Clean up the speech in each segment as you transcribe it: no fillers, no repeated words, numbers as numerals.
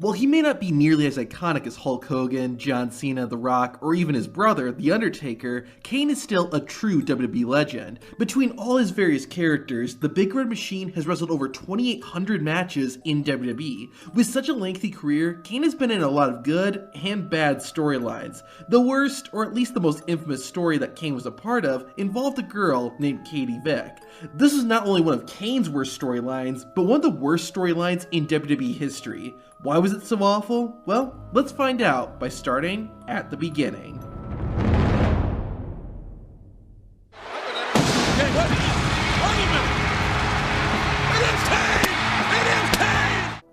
While he may not be nearly as iconic as Hulk Hogan, John Cena, The Rock, or even his brother, The Undertaker, Kane is still a true WWE legend. Between all his various characters, the Big Red Machine has wrestled over 2,800 matches in WWE. With such a lengthy career, Kane has been in a lot of good and bad storylines. The worst, or at least the most infamous story that Kane was a part of, involved a girl named Vick. This is not only one of Kane's worst storylines, but one of the worst storylines in WWE history. Why was it so awful? Well, let's find out by starting at the beginning.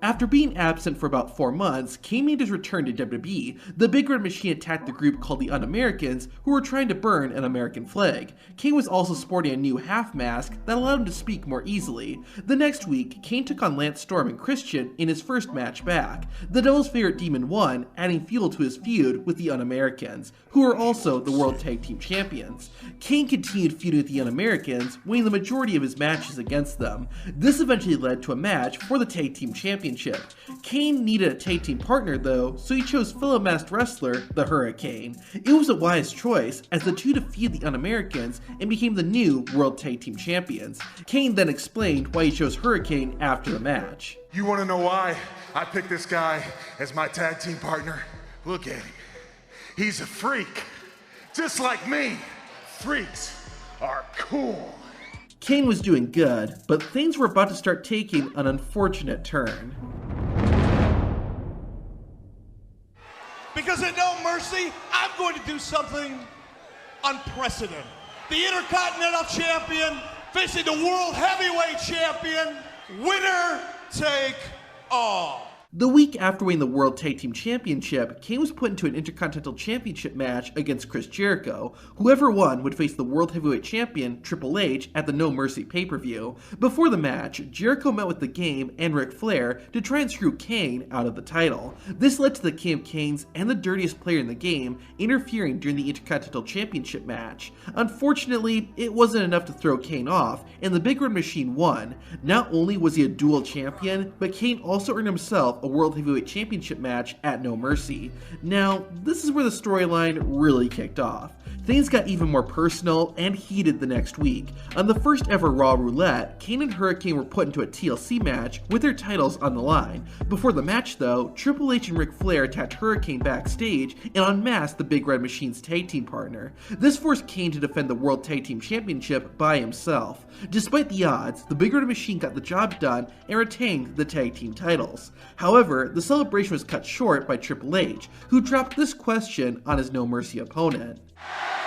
After being absent for about 4 months, Kane made his return to WWE. The Big Red Machine attacked the group called the Un-Americans, who were trying to burn an American flag. Kane was also sporting a new half mask that allowed him to speak more easily. The next week, Kane took on Lance Storm and Christian in his first match back. The Devil's Favorite Demon won, adding fuel to his feud with the Un-Americans, who were also the World Tag Team Champions. Kane continued feuding with the Un-Americans, winning the majority of his matches against them. This eventually led to a match for the Tag Team Championship. Kane needed a tag team partner though, so he chose fellow masked wrestler, the Hurricane. It was a wise choice, as the two defeated the Un-Americans and became the new World Tag Team Champions. Kane then explained why he chose Hurricane after the match. You want to know why I picked this guy as my tag team partner? Look at him. He's a freak, just like me. Freaks are cool. Kane was doing good, but things were about to start taking an unfortunate turn. Because at No Mercy, I'm going to do something unprecedented. The Intercontinental Champion facing the World Heavyweight Champion, winner take all. The week after winning the World Tag Team Championship, Kane was put into an Intercontinental Championship match against Chris Jericho. Whoever won would face the World Heavyweight Champion, Triple H, at the No Mercy pay-per-view. Before the match, Jericho met with The Game and Ric Flair to try and screw Kane out of the title. This led to the King of Kanes and the dirtiest player in the game interfering during the Intercontinental Championship match. Unfortunately, it wasn't enough to throw Kane off, and the Big Red Machine won. Not only was he a dual champion, but Kane also earned himself a World Heavyweight Championship match at No Mercy. Now, this is where the storyline really kicked off. Things got even more personal and heated the next week. On the first ever Raw Roulette, Kane and Hurricane were put into a TLC match with their titles on the line. Before the match though, Triple H and Ric Flair attacked Hurricane backstage and unmasked the Big Red Machine's tag team partner. This forced Kane to defend the World Tag Team Championship by himself. Despite the odds, the Big Red Machine got the job done and retained the tag team titles. However, the celebration was cut short by Triple H, who dropped this question on his No Mercy opponent.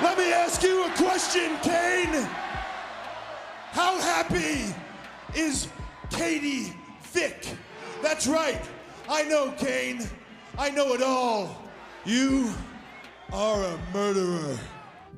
Let me ask you a question, Kane. How happy is Katie Vick? That's right. I know, Kane. I know it all. You are a murderer.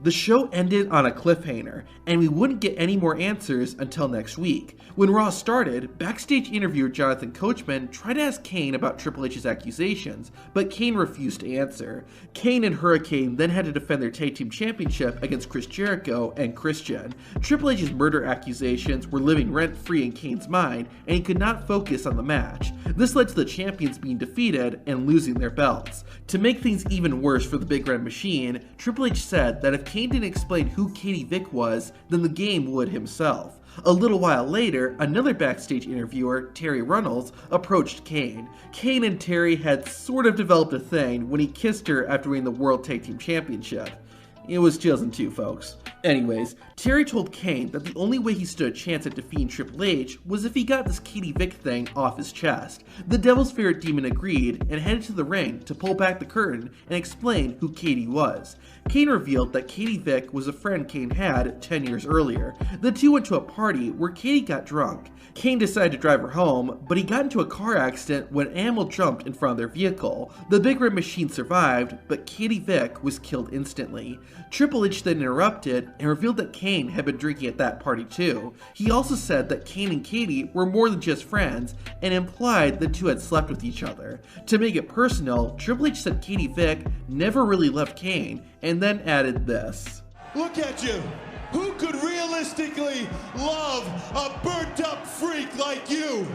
The show ended on a cliffhanger, and we wouldn't get any more answers until next week. When Raw started, backstage interviewer Jonathan Coachman tried to ask Kane about Triple H's accusations, but Kane refused to answer. Kane and Hurricane then had to defend their tag team championship against Chris Jericho and Christian. Triple H's murder accusations were living rent-free in Kane's mind, and he could not focus on the match. This led to the champions being defeated and losing their belts. To make things even worse for the Big Red Machine, Triple H said that if Kane didn't explain who Katie Vick was, then the Game would himself. A little while later, another backstage interviewer, Terry Runnels, approached Kane. Kane and Terry had sort of developed a thing when he kissed her after winning the World Tag Team Championship. It was 2002, folks. Anyways, Terry told Kane that the only way he stood a chance at defeating Triple H was if he got this Katie Vick thing off his chest. The Devil's Favorite Demon agreed and headed to the ring to pull back the curtain and explain who Katie was. Kane revealed that Katie Vick was a friend Kane had 10 years earlier. The two went to a party where Katie got drunk. Kane decided to drive her home, but he got into a car accident when an animal jumped in front of their vehicle. The Big Red Machine survived, but Katie Vick was killed instantly. Triple H then interrupted and revealed that Kane had been drinking at that party too. He also said that Kane and Katie were more than just friends and implied the two had slept with each other. To make it personal, Triple H said Katie Vick never really loved Kane and then added this. Look at you. Who could realistically love a burnt up freak like you?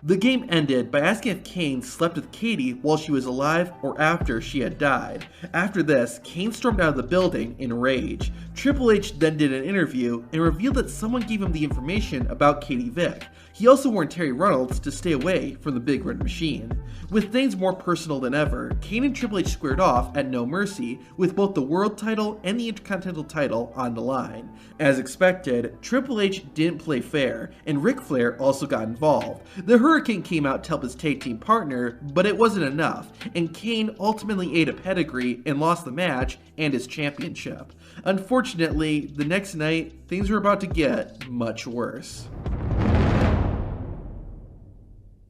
The game ended by asking if Kane slept with Katie while she was alive or after she had died. After this, Kane stormed out of the building in rage. Triple H then did an interview and revealed that someone gave him the information about Katie Vick. He also warned Terry Runnels to stay away from the Big Red Machine. With things more personal than ever, Kane and Triple H squared off at No Mercy, with both the world title and the Intercontinental title on the line. As expected, Triple H didn't play fair, and Ric Flair also got involved. The Hurricane came out to help his tag team partner, but it wasn't enough, and Kane ultimately ate a pedigree and lost the match and his championship. Unfortunately, the next night, things were about to get much worse.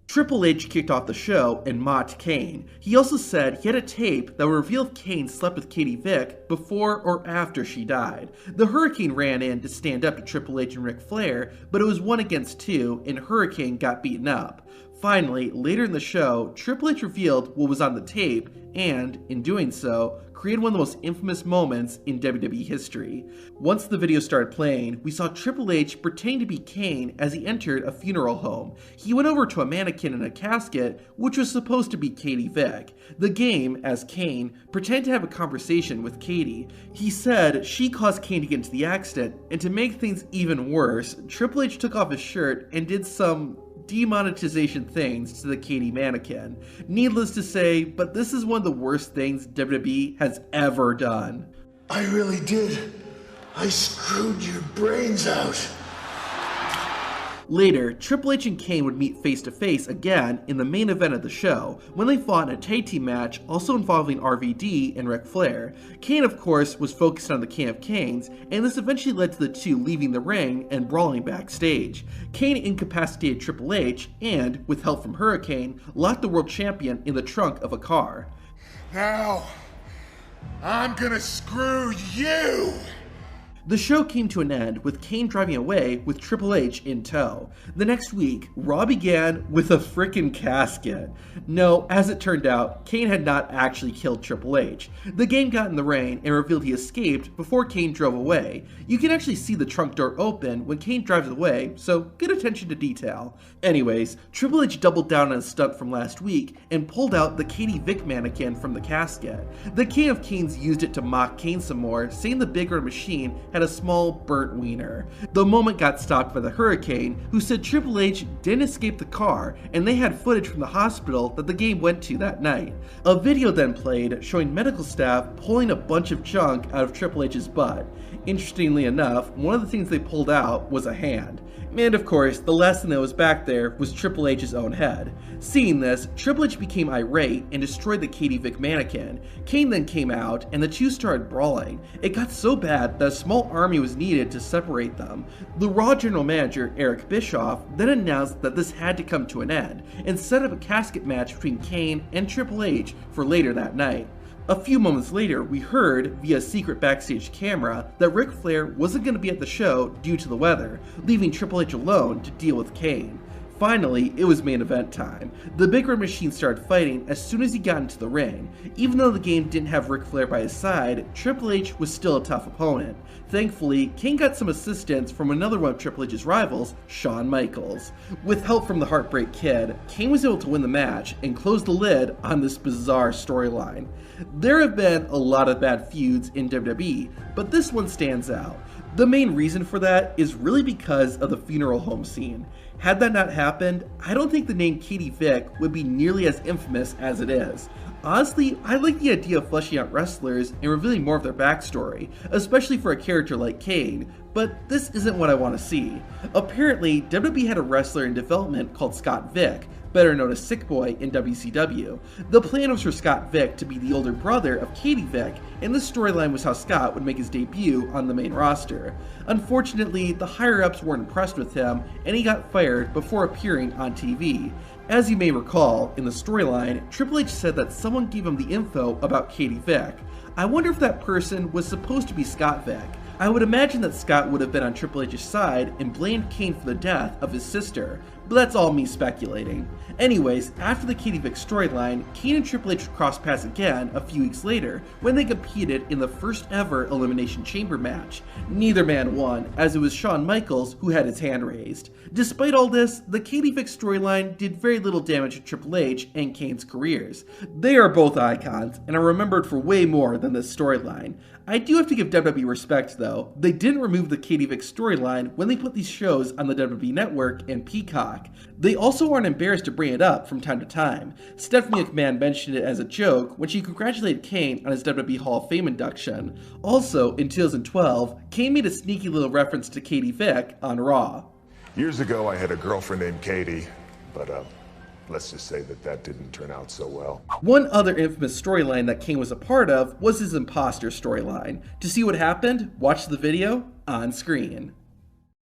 Triple H kicked off the show and mocked Kane. He also said he had a tape that would reveal if Kane slept with Katie Vick before or after she died. The Hurricane ran in to stand up to Triple H and Ric Flair, but it was 1 against 2 and Hurricane got beaten up. Finally, later in the show, Triple H revealed what was on the tape and, in doing so, created one of the most infamous moments in WWE history. Once the video started playing, we saw Triple H pretending to be Kane as he entered a funeral home. He went over to a mannequin in a casket, which was supposed to be Katie Vick. The game, as Kane, pretended to have a conversation with Katie. He said she caused Kane to get into the accident, and to make things even worse, Triple H took off his shirt and did some demonetization things to the Katie mannequin. Needless to say, but this is one of the worst things WWE has ever done. I really did. I screwed your brains out. Later, Triple H and Kane would meet face to face again in the main event of the show, when they fought in a tag team match also involving RVD and Ric Flair. Kane, of course, was focused on the King of Canes, and this eventually led to the two leaving the ring and brawling backstage. Kane incapacitated Triple H and, with help from Hurricane, locked the world champion in the trunk of a car. Now, I'm gonna screw you! The show came to an end with Kane driving away with Triple H in tow. The next week, Raw began with a frickin' casket. No, as it turned out, Kane had not actually killed Triple H. The game got in the rain and revealed he escaped before Kane drove away. You can actually see the trunk door open when Kane drives away, so good attention to detail. Anyways, Triple H doubled down on a stunt from last week and pulled out the Katie Vick mannequin from the casket. The King of Canes used it to mock Kane some more, saying the Big Red Machine had a small burnt wiener. The moment got stopped by the Hurricane, who said Triple H didn't escape the car and they had footage from the hospital that the game went to that night. A video then played showing medical staff pulling a bunch of junk out of Triple H's butt. Interestingly enough, one of the things they pulled out was a hand. And of course, the last thing that was back there was Triple H's own head. Seeing this, Triple H became irate and destroyed the Katie Vick mannequin. Kane then came out and the two started brawling. It got so bad that a small army was needed to separate them. The Raw general manager, Eric Bischoff, then announced that this had to come to an end and set up a casket match between Kane and Triple H for later that night. A few moments later, we heard, via a secret backstage camera, that Ric Flair wasn't going to be at the show due to the weather, leaving Triple H alone to deal with Kane. Finally, it was main event time. The Big Red Machine started fighting as soon as he got into the ring. Even though the game didn't have Ric Flair by his side, Triple H was still a tough opponent. Thankfully, Kane got some assistance from another one of Triple H's rivals, Shawn Michaels. With help from the Heartbreak Kid, Kane was able to win the match and close the lid on this bizarre storyline. There have been a lot of bad feuds in WWE, but this one stands out. The main reason for that is really because of the funeral home scene. Had that not happened, I don't think the name Katie Vick would be nearly as infamous as it is. Honestly, I like the idea of fleshing out wrestlers and revealing more of their backstory, especially for a character like Kane, but this isn't what I want to see. Apparently, WWE had a wrestler in development called Scott Vick, better known as Sick Boy in WCW. The plan was for Scott Vick to be the older brother of Katie Vick, and this storyline was how Scott would make his debut on the main roster. Unfortunately, the higher-ups weren't impressed with him, and he got fired before appearing on TV. As you may recall, in the storyline, Triple H said that someone gave him the info about Katie Vick. I wonder if that person was supposed to be Scott Vick. I would imagine that Scott would have been on Triple H's side and blamed Kane for the death of his sister. but that's all me speculating. Anyways, after the Katie Vick storyline, Kane and Triple H crossed paths again a few weeks later when they competed in the first ever Elimination Chamber match. Neither man won, as it was Shawn Michaels who had his hand raised. Despite all this, the Katie Vick storyline did very little damage to Triple H and Kane's careers. They are both icons, and are remembered for way more than this storyline. I do have to give WWE respect though. They didn't remove the Katie Vick storyline when they put these shows on the WWE Network and Peacock. They also aren't embarrassed to bring it up from time to time. Stephanie McMahon mentioned it as a joke when she congratulated Kane on his WWE Hall of Fame induction. Also, in 2012, Kane made a sneaky little reference to Katie Vick on Raw. Years ago, I had a girlfriend named Katie, but let's just say that didn't turn out so well. One other infamous storyline that Kane was a part of was his imposter storyline. To see what happened, watch the video on screen.